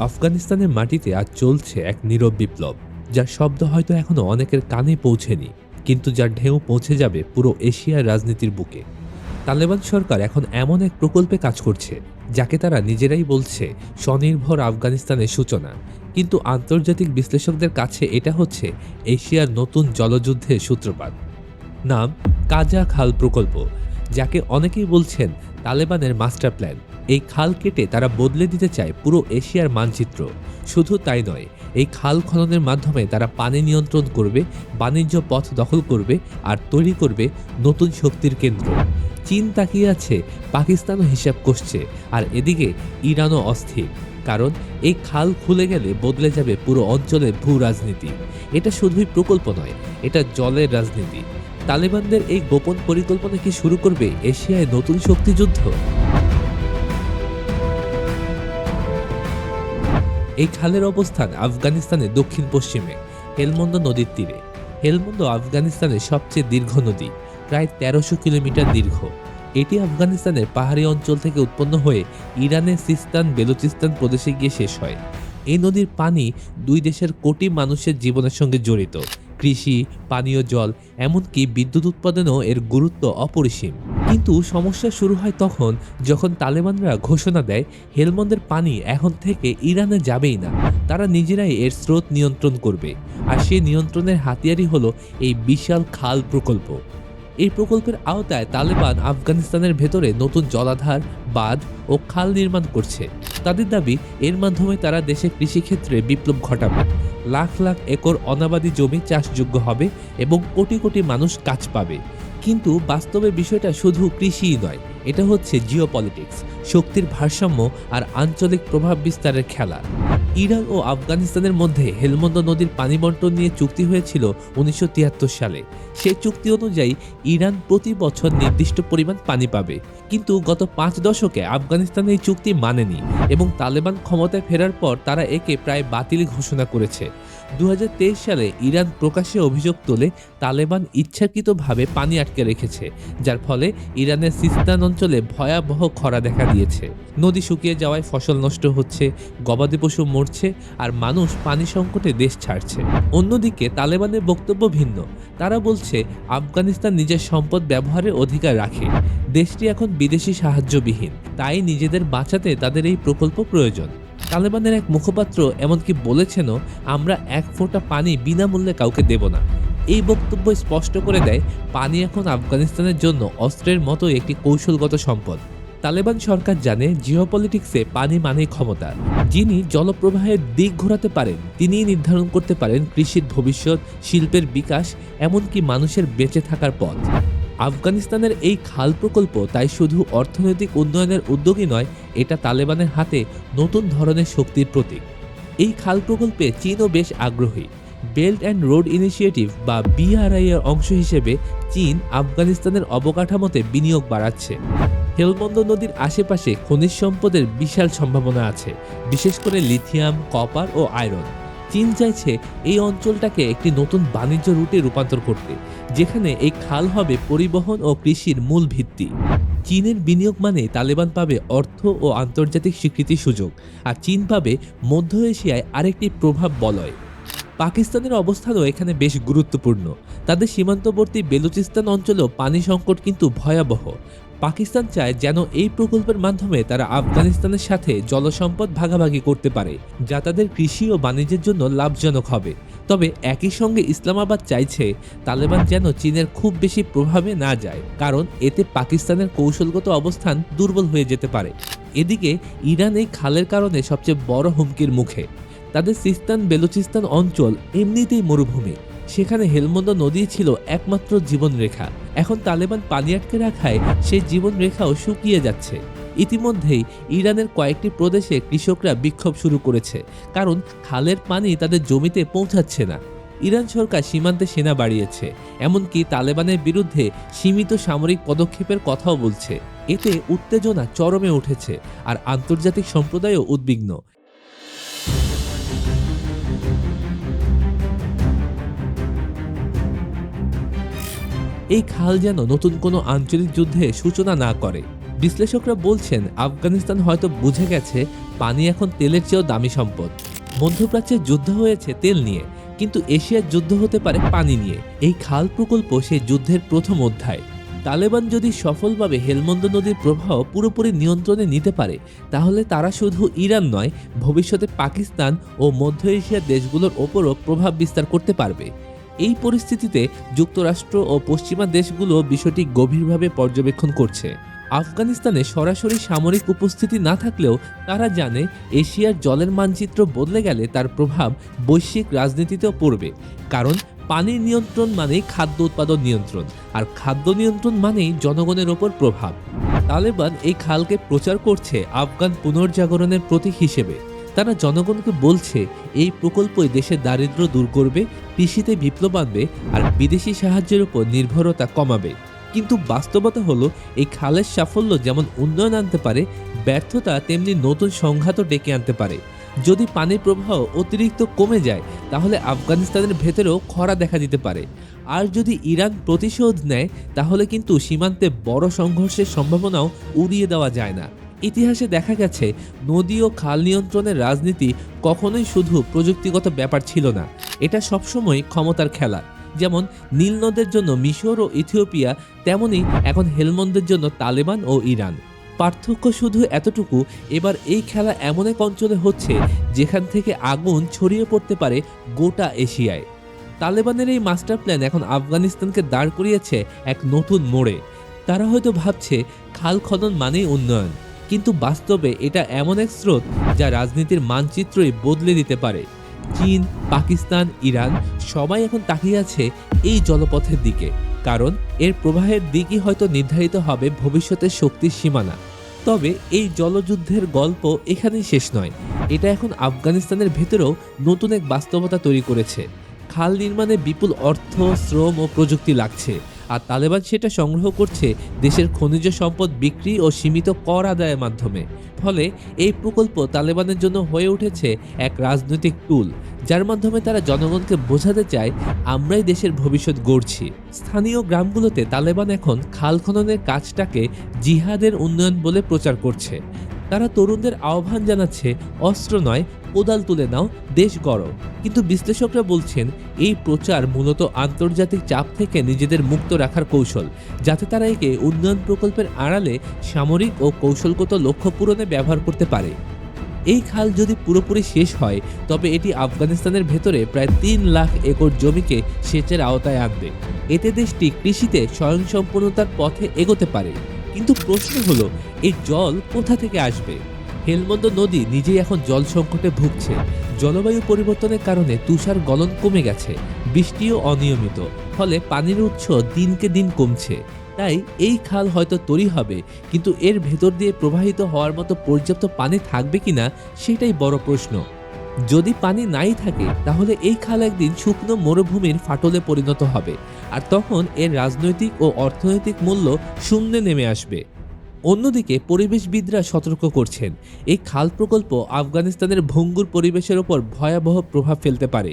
আফগানিস্তানের মাটিতে আজ চলছে এক নীরব বিপ্লব, যার শব্দ হয়তো এখনো অনেকের কানে পৌঁছেনি, কিন্তু যার ঢেউ পৌঁছে যাবে পুরো এশিয়ার রাজনীতির বুকে। তালেবান সরকার এখন এমন এক প্রকল্পে কাজ করছে যাকে তারা নিজেরাই বলছে স্বনির্ভর আফগানিস্তানের সূচনা। কিন্তু আন্তর্জাতিক বিশ্লেষকদের কাছে এটা হচ্ছে এশিয়ার নতুন জলযুদ্ধের সূত্রপাত। নাম কাজা খাল প্রকল্প, যাকে অনেকেই বলছেন তালেবানের মাস্টার প্ল্যান। এই খাল কেটে তারা বদলে দিতে চায় পুরো এশিয়ার মানচিত্র। শুধু তাই নয়, এই খাল খননের মাধ্যমে তারা পানি নিয়ন্ত্রণ করবে, বাণিজ্য পথ দখল করবে আর তৈরি করবে নতুন শক্তির কেন্দ্র। চীন তাকিয়ে আছে, পাকিস্তানও হিসাব কষছে, আর এদিকে ইরানও অস্থির। কারণ এই খাল খুলে গেলে বদলে যাবে পুরো অঞ্চলের ভূ রাজনীতি। এটা শুধুই প্রকল্প নয়, এটা জলের রাজনীতি। তালেবানদের এই গোপন পরিকল্পনা কি শুরু করবে এশিয়ায় নতুন শক্তিযুদ্ধ? এই খালের অবস্থান আফগানিস্তানের দক্ষিণ পশ্চিমে, হেলমন্দ নদীর তীরে। হেলমন্দ আফগানিস্তানের সবচেয়ে দীর্ঘ নদী, প্রায় ১৩০০ কিলোমিটার দীর্ঘ। এটি আফগানিস্তানের পাহাড়ি অঞ্চল থেকে উৎপন্ন হয়ে ইরানের সিস্তান বেলুচিস্তান প্রদেশে গিয়ে শেষ হয়। এই নদীর পানি দুই দেশের কোটি মানুষের জীবনের সঙ্গে জড়িত। কৃষি, পানীয় জল, এমনকি বিদ্যুৎ উৎপাদনেও এর গুরুত্ব অপরিসীম। কিন্তু সমস্যা শুরু হয় তখন, যখন তালেবানরা ঘোষণা দেয় হেলমন্দের পানি এখন থেকে ইরানে যাবেই না, তারা নিজেরাই এর স্রোত নিয়ন্ত্রণ করবে। আর সেই নিয়ন্ত্রণের হাতিয়ারই হলো এই বিশাল খাল প্রকল্প। এই প্রকল্পের আওতায় তালেবান আফগানিস্তানের ভেতরে নতুন জলাধার, বাঁধ ও খাল নির্মাণ করছে। তাদের দাবি, এর মাধ্যমে তারা দেশে কৃষিক্ষেত্রে বিপ্লব ঘটাবে। লাখ লাখ একর অনাবাদি জমি চাষযোগ্য হবে এবং কোটি কোটি মানুষ কাজ পাবে। কিন্তু বাস্তবে বিষয়টা শুধু কৃষিই নয়, এটা হচ্ছে জিওপলিটিক্স, শক্তির ভারসাম্য আর আঞ্চলিক প্রভাব বিস্তারের খেলা। ইরান ও আফগানিস্তানের মধ্যে হেলমন্দ নদীর পানি বন্টন নিয়ে চুক্তি হয়েছিল ১৯৭৩ সালে। সেই চুক্তি অনুযায়ী ইরান প্রতি বছর নির্দিষ্ট পরিমাণ পানি পাবে। কিন্তু গত ৫ দশকে আফগানিস্তান এই চুক্তি মানেনি এবং তালেবান ক্ষমতায় ফেরার পর তারা একে প্রায় বাতিল ঘোষণা করেছে। ২০২৩ সালে ইরান প্রকাশ্যে অভিযোগ তোলে তালেবান ইচ্ছাকৃতভাবে পানি আটকে রেখেছে, যার ফলে ইরানের সিস্তান অঞ্চলে ভয়াবহ খরা দেখা দিয়েছে। নদী শুকিয়ে যাওয়ায় ফসল নষ্ট হচ্ছে, গবাদি পশু মরছে, আর মানুষ পানি সংকটে দেশ ছাড়ছে। অন্যদিকে তালেবানের বক্তব্য ভিন্ন। তারা বলছে আফগানিস্তান নিজের সম্পদ ব্যবহারের অধিকার রাখে। দেশটি এখন বিদেশি সাহায্যবিহীন, তাই নিজেদের বাঁচাতে তাদের এই প্রকল্প প্রয়োজন। তালেবানের এক মুখপাত্র এমনকি বলেছেনও, আমরা এক ফোঁটা পানি বিনামূল্যে কাউকে দেব না। এই বক্তব্য স্পষ্ট করে দেয়, পানি এখন আফগানিস্তানের জন্য অস্ত্রের মতো একটি কৌশলগত সম্পদ। তালেবান সরকার জানে, জিওপলিটিক্সে পানি মানেই ক্ষমতা। যিনি জলপ্রবাহের দিক ঘোরাতে পারেন, তিনিই নির্ধারণ করতে পারেন কৃষির ভবিষ্যৎ, শিল্পের বিকাশ, এমনকি মানুষের বেঁচে থাকার পথ। আফগানিস্তানের এই খাল প্রকল্প তাই শুধু অর্থনৈতিক উন্নয়নের উদ্যোগই নয়, এটা তালেবানের হাতে নতুন ধরনের শক্তির প্রতীক। এই খাল প্রকল্পে চীনও বেশ আগ্রহী। বেল্ট অ্যান্ড রোড ইনিশিয়েটিভ বা BRI এর অংশ হিসেবে চীন আফগানিস্তানের অবকাঠামোতে বিনিয়োগ বাড়াচ্ছে। হেলমন্দ নদীর আশেপাশে খনিজ সম্পদের বিশাল সম্ভাবনা আছে, বিশেষ করে লিথিয়াম, কপার ও আয়রন। চীন চাইছে এই অঞ্চলটাকে একটি নতুন বাণিজ্য রুটে রূপান্তর করতে, যেখানে এই খাল হবে পরিবহন ও কৃষির মূল ভিত্তি। চীনের বিনিয়োগ মানে তালেবান পাবে অর্থ ও আন্তর্জাতিক স্বীকৃতির সুযোগ, আর চীন পাবে মধ্য এশিয়ায় আরেকটি প্রভাব বলয়। পাকিস্তানের অবস্থানও এখানে বেশ গুরুত্বপূর্ণ। তাদের সীমান্তবর্তী বেলুচিস্তান অঞ্চলেও পানি সংকট কিন্তু ভয়াবহ। পাকিস্তান চায় যেন এই প্রকল্পের মাধ্যমে তারা আফগানিস্তানের সাথে জলসম্পদ ভাগাভাগি করতে পারে, যা তাদের কৃষি ও বাণিজ্যের জন্য লাভজনক হবে। তবে একই সঙ্গে ইসলামাবাদ চাইছে তালেবান যেন চীনের খুব বেশি প্রভাবে না যায়, কারণ এতে পাকিস্তানের কৌশলগত অবস্থান দুর্বল হয়ে যেতে পারে। এদিকে ইরান এই খালের কারণে সবচেয়ে বড় হুমকির মুখে। তাদের সিস্তান বেলুচিস্তান অঞ্চল এমনিতেই মরুভূমি, সেখানে হেলমন্দ নদী ছিল একমাত্র জীবনরেখা। এখন তালেবান পানি আটকে রাখায় সেই জীবনরেখাও শুকিয়ে যাচ্ছে। ইতিমধ্যেই ইরানের কয়েকটি প্রদেশে কৃষকরা বিক্ষোভ শুরু করেছে, কারণ খালের পানি তাদের জমিতে পৌঁছাচ্ছে না। ইরান সরকার সীমান্তে সেনা বাড়িয়েছে, এমনকি তালেবানের বিরুদ্ধে সীমিত সামরিক পদক্ষেপের কথাও বলছে। এতে উত্তেজনা চরমে উঠেছে, আর আন্তর্জাতিক সম্প্রদায়ও উদ্বিগ্ন। এই খাল যেন নতুন কোনো আঞ্চলিক যুদ্ধে সূচনা না করে। বিশ্লেষকরা বলছেন আফগানিস্তান হয়তো বুঝে গেছে পানি এখন তেলের চেয়েও দামি সম্পদ। মধ্যপ্রাচ্যে যুদ্ধ হয়েছে তেল নিয়ে, কিন্তু এশিয়ার যুদ্ধ হতে পারে পানি নিয়ে। এই খাল প্রকল্প সেই যুদ্ধের প্রথম অধ্যায়। তালেবান যদি সফলভাবে হেলমন্দ নদীর প্রবাহ পুরোপুরি নিয়ন্ত্রণে নিতে পারে, তাহলে তারা শুধু ইরান নয়, ভবিষ্যতে পাকিস্তান ও মধ্য এশিয়ার দেশগুলোর ওপরও প্রভাব বিস্তার করতে পারবে। এই পরিস্থিতিতে যুক্তরাষ্ট্র ও পশ্চিমা দেশগুলো বিষয়টি গভীরভাবে পর্যবেক্ষণ করছে। আফগানিস্তানে সরাসরি সামরিক উপস্থিতি না থাকলেও তারা জানে এশিয়ার জলের মানচিত্র বদলে গেলে তার প্রভাব বৈশ্বিক রাজনীতিতেও পড়বে। কারণ পানির নিয়ন্ত্রণ মানেই খাদ্য উৎপাদন নিয়ন্ত্রণ, আর খাদ্য নিয়ন্ত্রণ মানেই জনগণের ওপর প্রভাব। তালেবান এই খালকে প্রচার করছে আফগান পুনর্জাগরণের প্রতীক হিসেবে। তারা জনগণকে বলছে এই প্রকল্পই দেশের দারিদ্র্য দূর করবে, কৃষিতে বিপ্লব আনবে, আর বিদেশি সাহায্যের উপর নির্ভরতা কমাবে। কিন্তু বাস্তবতা হলো এই খালের সাফল্য যেমন উন্নয়ন আনতে পারে, ব্যর্থতা তেমনি নতুন সংঘাতও ডেকে আনতে পারে। যদি পানির প্রবাহ অতিরিক্ত কমে যায়, তাহলে আফগানিস্তানের ভেতরেও খরা দেখা দিতে পারে। আর যদি ইরান প্রতিশোধ নেয়, তাহলে কিন্তু সীমান্তে বড় সংঘর্ষের সম্ভাবনাও উড়িয়ে দেওয়া যায় না। ইতিহাসে দেখা গেছে নদী ও খাল নিয়ন্ত্রণের রাজনীতি কখনোই শুধু প্রযুক্তিগত ব্যাপার ছিল না, এটা সবসময় ক্ষমতার খেলা। যেমন নীল নদের জন্য মিশর ও ইথিওপিয়া, তেমনি এখন হেলমন্দের জন্য তালেবান ও ইরান। পার্থক্য শুধু এতটুকু, এবার এই খেলা এমন এক অঞ্চলে হচ্ছে যেখান থেকে আগুন ছড়িয়ে পড়তে পারে গোটা এশিয়ায়। তালেবানের এই মাস্টার প্ল্যান এখন আফগানিস্তানকে দাঁড় করিয়েছে এক নতুন মোড়ে। তারা হয়তো ভাবছে খাল খনন মানেই উন্নয়ন, কিন্তু বাস্তবে এটা এমন এক স্রোত যা রাজনীতির মানচিত্রই বদলে দিতে পারে। চীন, পাকিস্তান, ইরান সবাই এখন তাকিয়ে আছে এই জলপথের দিকে, কারণ এর প্রবাহের দিকই হয়তো নির্ধারিত হবে ভবিষ্যতের শক্তির সীমানা। তবে এই জলযুদ্ধের গল্প এখানেই শেষ নয়, এটা এখন আফগানিস্তানের ভেতরেও নতুন এক বাস্তবতা তৈরি করেছে। খাল নির্মাণে বিপুল অর্থ, শ্রম ও প্রযুক্তি লাগছে, আর তালেবান সেটা সংগ্রহ করছে দেশের খনিজ সম্পদ বিক্রি ও সীমিত কর আদায়ের মাধ্যমে। ফলে এই প্রকল্প তালেবানের জন্য হয়ে উঠেছে এক রাজনৈতিক টুল, যার মাধ্যমে তারা জনগণকে বোঝাতে চায় আমরাই দেশের ভবিষ্যৎ গড়ছি। স্থানীয় গ্রামগুলোতে তালেবান এখন খাল খননের কাজটাকে জিহাদের উন্নয়ন বলে প্রচার করছে। তারা তরুণদের আহ্বান জানাচ্ছে অস্ত্র নয়, কোদাল তুলে নাও, দেশ গড়ো। কিন্তু বিশ্লেষকরা বলছেন এই প্রচার মূলত আন্তর্জাতিক চাপ থেকে নিজেদের মুক্ত রাখার কৌশল, যাতে তারা একে উন্নয়ন প্রকল্পের আড়ালে সামরিক ও কৌশলগত লক্ষ্য পূরণে ব্যবহার করতে পারে। এই খাল যদি পুরোপুরি শেষ হয়, তবে এটি আফগানিস্তানের ভেতরে প্রায় ৩ লাখ একর জমিকে সেচের আওতায় আনবে। এতে দেশটি কৃষিতে স্বয়ংসম্পূর্ণতার পথে এগোতে পারে। কিন্তু প্রশ্ন হলো, এই জল কোথা থেকে আসবে? হেলমন্দ নদী নিজেই এখন জল সংকটে ভুগছে। জলবায়ু পরিবর্তনের কারণে তুষার গলন কমে গেছে, বৃষ্টিও অনিয়মিত, ফলে পানির উৎস দিনকে দিন কমছে। তাই এই খাল হয়তো তৈরি হবে, কিন্তু এর ভেতর দিয়ে প্রবাহিত হওয়ার মতো পর্যাপ্ত পানি থাকবে কিনা সেটাই বড় প্রশ্ন। যদি পানি নাই থাকে, তাহলে এই খাল একদিন শুকনো মরুভূমির ফাটলে পরিণত হবে, আর তখন এর রাজনৈতিক ও অর্থনৈতিক মূল্য শূন্যে নেমে আসবে। অন্যদিকে পরিবেশবিদরা সতর্ক করছেন এই খাল প্রকল্প আফগানিস্তানের ভঙ্গুর পরিবেশের ওপর ভয়াবহ প্রভাব ফেলতে পারে।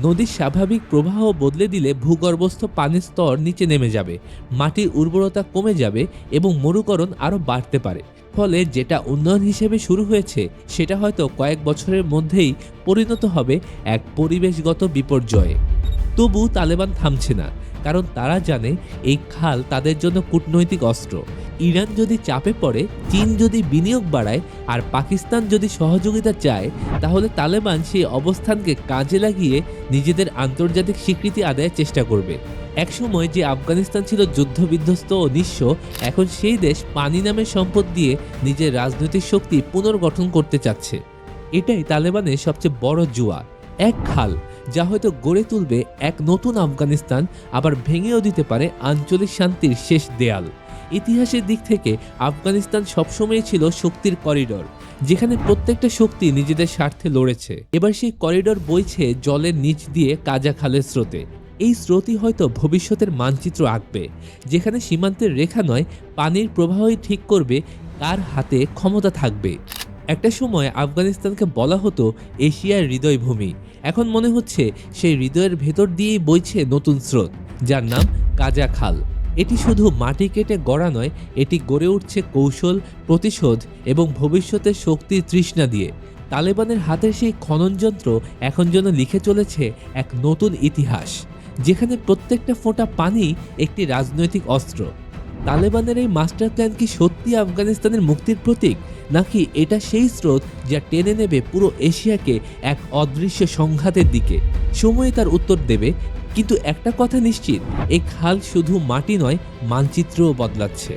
নদীর স্বাভাবিক প্রবাহ বদলে দিলে ভূগর্ভস্থ পানির স্তর নিচে নেমে যাবে, মাটির উর্বরতা কমে যাবে এবং মরুকরণ আরও বাড়তে পারে। ফলে যেটা উন্নয়ন হিসেবে শুরু হয়েছে, সেটা হয়তো কয়েক বছরের মধ্যেই পরিণত হবে এক পরিবেশগত বিপর্যয়ে। তবু তালেবান থামছে না, কারণ তারা জানে এই খাল তাদের জন্য কূটনৈতিক অস্ত্র। ইরান যদি চাপে পড়ে, চীন যদি বিনিয়োগ বাড়ায়, আর পাকিস্তান যদি সহযোগিতা চায়, তাহলে তালেবান সেই অবস্থানকে কাজে লাগিয়ে নিজেদের আন্তর্জাতিক স্বীকৃতি আদায়ের চেষ্টা করবে। একসময় যে আফগানিস্তান ছিল যুদ্ধবিধ্বস্ত ও নিঃস্ব, এখন সেই দেশ পানি নামের সম্পদ দিয়ে নিজের রাজনৈতিক শক্তি পুনর্গঠন করতে চাচ্ছে। এটাই তালেবানের সবচেয়ে বড় জুয়া। এক খাল যা হয়তো গড়ে তুলবে এক নতুন আফগানিস্তান, আবার ভেঙেও দিতে পারে আঞ্চলিক শান্তির শেষ দেয়াল। ইতিহাসের দিক থেকে আফগানিস্তান সবসময় ছিল শক্তির করিডোর, যেখানে প্রত্যেকটা শক্তি নিজেদের স্বার্থে লড়েছে। এবার সেই করিডোর বইছে জলের নিচ দিয়ে কাজা খালের স্রোতে। এই স্রোতই হয়তো ভবিষ্যতের মানচিত্র আঁকবে, যেখানে সীমান্তের রেখা নয়, পানির প্রবাহই ঠিক করবে কার হাতে ক্ষমতা থাকবে। একটা সময় আফগানিস্তানকে বলা হতো এশিয়ার হৃদয়ভূমি। এখন মনে হচ্ছে সেই হৃদয়ের ভেতর দিয়েই বইছে নতুন স্রোত, যার নাম কাজা খাল। এটি শুধু মাটি কেটে গড়া নয়, এটি গড়ে উঠছে কৌশল, প্রতিশোধ এবং ভবিষ্যতের শক্তির তৃষ্ণা দিয়ে। তালেবানের হাতের সেই খননযন্ত্র এখন যেন লিখে চলেছে এক নতুন ইতিহাস, যেখানে প্রত্যেকটা ফোঁটা পানি একটি রাজনৈতিক অস্ত্র। তালেবানের এই মাস্টার প্ল্যান কি সত্যি আফগানিস্তানের মুক্তির প্রতীক, নাকি এটা সেই স্রোত যা টেনে নেবে পুরো এশিয়াকে এক অদৃশ্য সংঘাতের দিকে? সময় তার উত্তর দেবে। কিন্তু একটা কথা নিশ্চিত, এই খাল শুধু মাটি নয়, মানচিত্রও বদলাচ্ছে।